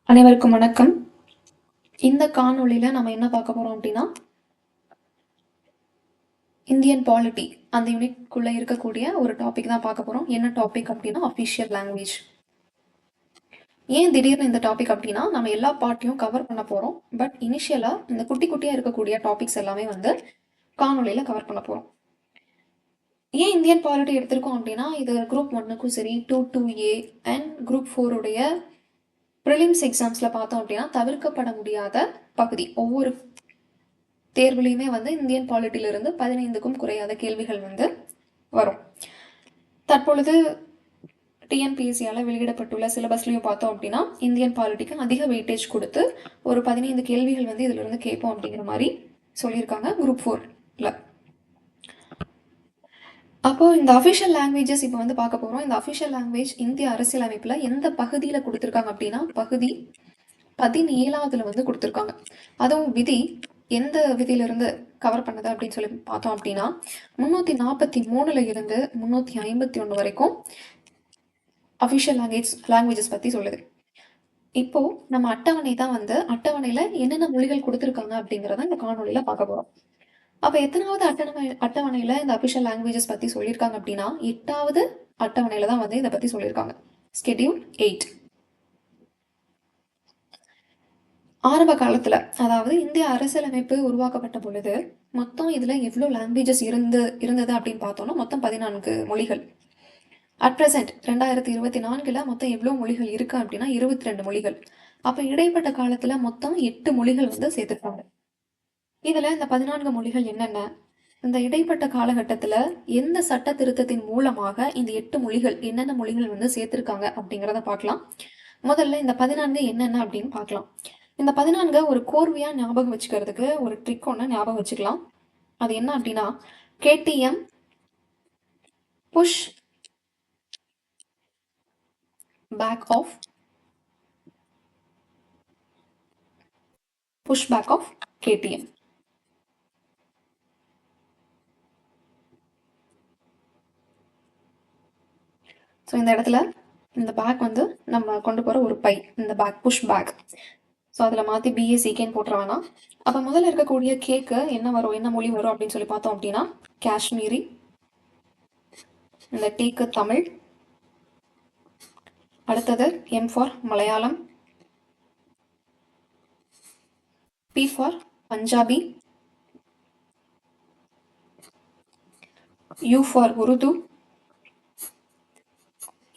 அனைவருக்கும் வணக்கம். இந்த காணொளியில நம்ம என்ன பார்க்க போறோம் அப்படின்னா, இந்தியன் பாலிட்டி அந்த யூனிட்குள்ள இருக்கக்கூடிய ஒரு டாபிக் தான் பார்க்க போறோம். என்ன டாபிக் அப்படின்னா அஃபிஷியல் லாங்குவேஜ். ஏன் திடீர்னு இந்த டாபிக் அப்படின்னா, நம்ம எல்லா பார்ட்டையும் கவர் பண்ண போறோம். பட் இனிஷியலா இந்த குட்டி குட்டியா இருக்கக்கூடிய டாபிக்ஸ் எல்லாமே காணொளியில கவர் பண்ண போறோம். ஏன் இந்தியன் பாலிட்டி எடுத்திருக்கோம் அப்படின்னா, இது குரூப் 1க்கும் சரி 2A அண்ட் குரூப் 4 உடைய ப்ரிலிம்ஸ் எக்ஸாம்ஸ்ல பார்த்தோம் அப்படின்னா தவிர்க்கப்பட முடியாத பகுதி. ஒவ்வொரு தேர்வுலையுமே இந்தியன் பாலிட்டியிலிருந்து 15க்கும் குறையாத கேள்விகள் வரும். தற்பொழுது டிஎன்பிஎஸ்சியால் வெளியிடப்பட்டுள்ள சிலபஸ்லையும் பார்த்தோம் அப்படின்னா இந்தியன் பாலிட்டிக்கு அதிக வெயிட்டேஜ் கொடுத்து ஒரு 15 கேள்விகள் இதிலிருந்து கேட்போம் அப்படிங்கிற மாதிரி சொல்லியிருக்காங்க குரூப் 4ல. அப்போ இந்த அஃபிஷியல் லாங்குவேஜஸ் இப்போ பார்க்க போகிறோம். இந்த அஃபிஷியல் லாங்குவேஜ் இந்திய அரசியலமைப்பில் எந்த பகுதியில் கொடுத்துருக்காங்க அப்படின்னா பகுதி 17ஆவதுல கொடுத்துருக்காங்க. அதுவும் விதி எந்த விதியிலிருந்து கவர் பண்ணது அப்படின்னு சொல்லி பார்த்தோம் அப்படின்னா 343ல இருந்து 351 வரைக்கும் அஃபிஷியல் லாங்குவேஜஸ் பற்றி சொல்லுது. இப்போ நம்ம அட்டவணை தான் அட்டவணையில என்னென்ன மொழிகள் கொடுத்துருக்காங்க அப்படிங்கிறத இந்த காணொலியில பார்க்க போறோம். அப்ப எத்தனாவது அட்டவணையில இந்த அஃபிஷியல் லாங்குவேஜஸ் பத்தி சொல்லியிருக்காங்க அப்படின்னா 8வது அட்டவணையில தான் இதை பத்தி சொல்லியிருக்காங்க. ஸ்கெடியூல் 8. ஆரம்ப காலத்துல அதாவது இந்திய அரசியலமைப்பு உருவாக்கப்பட்ட பொழுது மொத்தம் இதுல எவ்வளவு லாங்குவேஜஸ் இருந்தது அப்படின்னு பார்த்தோம்னா மொத்தம் 14 மொழிகள். அட் பிரசன்ட் 2024ல மொத்தம் எவ்வளவு மொழிகள் இருக்கு அப்படின்னா 22 மொழிகள். அப்ப இடைப்பட்ட காலத்துல மொத்தம் 8 மொழிகள் சேர்த்திருக்காங்க. இதுல இந்த 14 மொழிகள் என்னென்ன, இந்த இடைப்பட்ட காலகட்டத்துல எந்த சட்ட திருத்தத்தின் மூலமாக இந்த 8 மொழிகள் என்னென்ன மொழிகள் சேர்த்திருக்காங்க அப்படிங்கிறத பார்க்கலாம். முதல்ல இந்த 14 என்னென்ன அப்படின்னு பார்க்கலாம். இந்த 14 ஒரு கோர்வையா ஞாபகம் வச்சுக்கிறதுக்கு ஒரு ட்ரிக் ஒன்று ஞாபகம் வச்சுக்கலாம். அது என்ன அப்படின்னா KTM, push back of KTM. So இந்த இடத்துல இந்த பேக் நம்ம கொண்டு போற ஒரு பை, இந்த பேக் புஷ் பேக். ஸோ அதில் மாற்றி BACKன்னு போட்டுற வேணாம். அப்போ முதல்ல இருக்கக்கூடிய கேக்கு என்ன மொழி வரும் அப்படின்னு சொல்லி பார்த்தோம் அப்படின்னா காஷ்மீரி. இந்த டீக்கு தமிழ். அடுத்தது M for Malayalam, P for Punjabi, U for Urdu.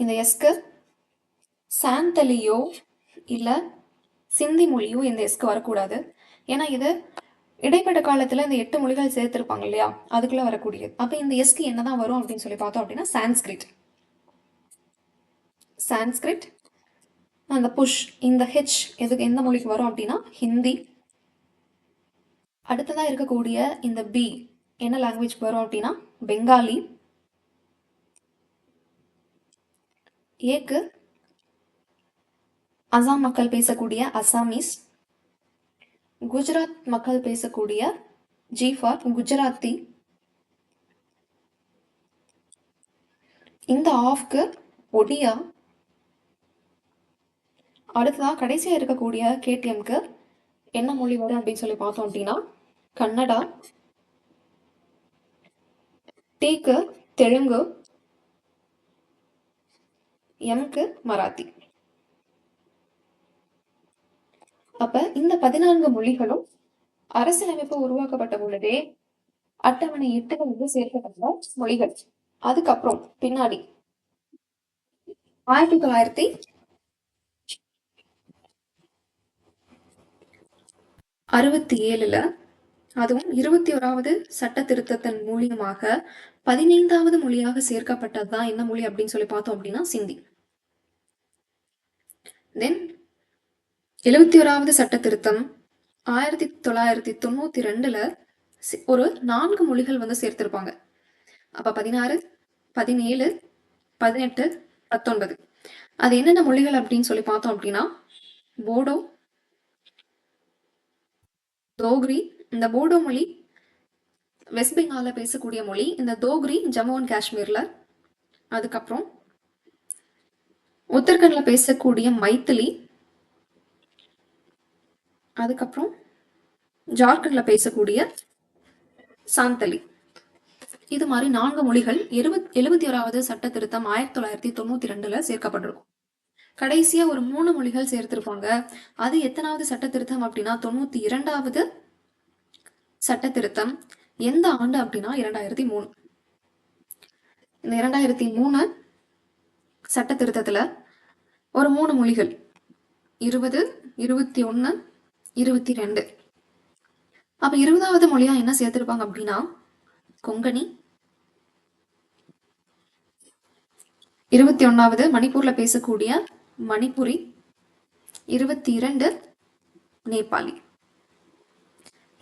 இந்த எஸ்க்கு சாந்தலியோ இல்லை சிந்தி மொழியோ இந்த எஸ்க்கு வரக்கூடாது. ஏன்னா இது இடைப்பட்ட காலத்துல இந்த 8 மொழிகள் சேர்த்திருப்பாங்க இல்லையா, அதுக்குள்ள வரக்கூடியது. அப்ப இந்த எஸ்க்கு என்னதான் வரும் அப்படின்னு சொல்லி பார்த்தோம் அப்படின்னா சான்ஸ்கிரிட். அந்த புஷ் இந்த ஹெச் எதுக்கு எந்த மொழிக்கு வரும் அப்படின்னா ஹிந்தி. அடுத்ததா இருக்கக்கூடிய இந்த பி என்ன லாங்குவேஜ் வரும் அப்படின்னா பெங்காலி. ஏக்கு அசாம் மக்கள் பேசக்கூடிய அசாமீஸ். குஜராத் மக்கள் பேசக்கூடிய G ஃபார் குஜராத்தி. இந்த ஆஃப்க்கு ஒடியா. அடுத்ததா கடைசியா இருக்கக்கூடிய KTMக்கு என்ன மொழி வரும் அப்படின்னு சொல்லி பார்த்தோம் அப்படின்னா கன்னடா. டீக்கு தெலுங்கு. எம்க்கு மராத்தி. அப்ப இந்த 14 மொழிகளும் அரசியலமைப்பு உருவாக்கப்பட்ட பொழுதே அட்டவணை 8 சேர்க்கப்பட்ட மொழிகள். அதுக்கப்புறம் பின்னாடி 1967ல அதுவும் 21வது சட்ட திருத்தத்தின் மூலியமாக 15வது மொழியாக சேர்க்கப்பட்டதுதான் என்ன மொழி அப்படின்னு சொல்லி பார்த்தோம் அப்படின்னா சிந்தி. தென் 71வது சட்ட திருத்தம் 1992ல ஒரு 4 மொழிகள் சேர்த்திருப்பாங்க. அப்ப 16, 17, 18, 19 அது என்னென்ன மொழிகள் அப்படின்னு சொல்லி பார்த்தோம் அப்படின்னா போடோ, தோக்ரி. இந்த போடோ மொழி வெஸ்ட் பெங்கால பேசக்கூடிய மொழி. இந்த தோக்ரி ஜம்மு அண்ட் காஷ்மீர்ல. அதுக்கப்புறம் உத்தரகண்ட்ல பேசக்கூடிய மைத்திலி. அதுக்கப்புறம் ஜார்க்கண்டில் பேசக்கூடிய சாந்தலி. இது மாதிரி 4 மொழிகள் 71வது சட்ட திருத்தம் 1992 சேர்க்கப்பட்டிருக்கும். கடைசியா ஒரு 3 மொழிகள் சேர்த்திருப்பாங்க. அது எத்தனாவது சட்ட திருத்தம் அப்படின்னா 92வது சட்ட திருத்தம். எந்த ஆண்டு அப்படின்னா 2003. இந்த 2003 சட்ட திருத்தத்துல ஒரு 3 மொழிகள் 20, 21, 22. அப்ப 20வது மொழியா என்ன சேர்த்திருப்பாங்க அப்படின்னா கொங்கணி. 21வது மணிப்பூர்ல பேசக்கூடிய மணிப்புரி. 22 நேபாளி.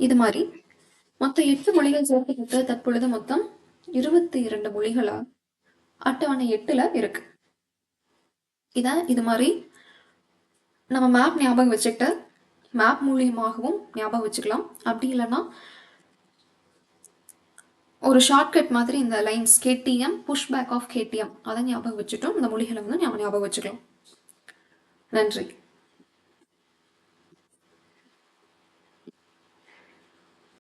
இது மாதிரி மொத்தம் 8 மொழிகள் சேர்க்கப்பட்டு தற்பொழுது மொத்தம் 22 மொழிகளா அட்டவணை 8ல இருக்கு. இது மாதிரி நம்ம மேப் ஞாபகம் வச்சுக்கிட்டு மேப் மூலியமாகவும் ஞாபகம் வச்சுக்கலாம். அப்படி இல்லைன்னா ஒரு ஷார்ட்கட் மாதிரி இந்த lines KTM pushback of KTM அதை ஞாபகம் வச்சுட்டோம் இந்த மொழிகளை வந்து ஞாபகம் வச்சுக்கலாம். நன்றி.